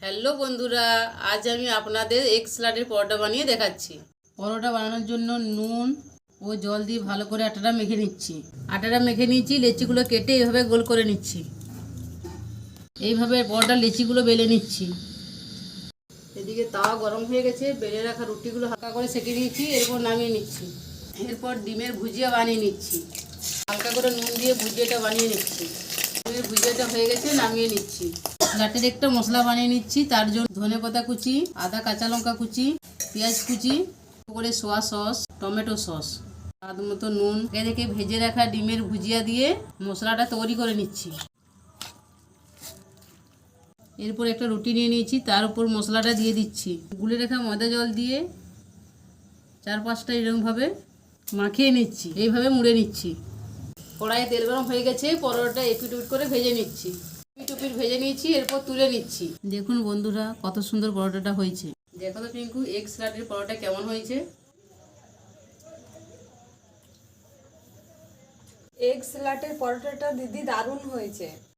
Hello বন্ধুরা, আজ আমি আপনাদের এগ স্যালাডের পরোটা বানিয়ে দেখাচ্ছি। পরোটা বানানোর জন্য নুন ও জল দিয়ে ভালো করে আটাটা মেখে নিচ্ছি। আটাটা মেখে নিচ্ছি, লেচিগুলো কেটে এইভাবে গোল করে নিচ্ছি। এইভাবে পরোটা লেচিগুলো বেলে নিচ্ছি। এদিকে তাওয়া গরম হয়ে গেছে, বেলে রাখা রুটিগুলো হালকা করে সেঁকে নিয়েছি, এরপর নামিয়ে নিচ্ছি। এরপর ডিমের ভুজিয়া বানিয়ে নিচ্ছি। হালকা করে নুন দিয়ে ভুজিয়াটা বানিয়ে নিচ্ছি। ডিমের ভুজিয়াটা হয়ে গেছে, নামিয়ে নিচ্ছি। স্যালাডের একটা মশলা বানিয়ে নিচ্ছি। তার জন্য ধনেপাতা কুচি, আদা কাঁচা লঙ্কা কুচি, পেঁয়াজ কুচি, করে সোয়া সস, টমেটো সস, স্বাদ মতো নুন, এদিকে ভেজে রাখা ডিমের ভুজিয়া দিয়ে মশলাটা তৈরি করে নিচ্ছি। এরপর একটা রুটি নিয়ে নিয়েছি, তার উপর মশলাটা দিয়ে দিচ্ছি। গুলে রাখা ময়দা জল দিয়ে 4-5টা এরকমভাবে মাখিয়ে নিচ্ছি। এইভাবে মুড়ে নিচ্ছি। কড়াইয়ে তেল গরম হয়ে গেছে, পরোটা এপিট উপিট করে ভেজে নিচ্ছি। এপিট ভেজে নিয়েছি, এরপর তুলে নিচ্ছি। দেখুন বন্ধুরা, কত সুন্দর পরোটাটা হয়েছে। দেখো তো পিঙ্কু, এগ স্যালাডের পরোটা কেমন হয়েছে? এগ স্যালাডের পরোটাটা দিদি দারুণ হয়েছে।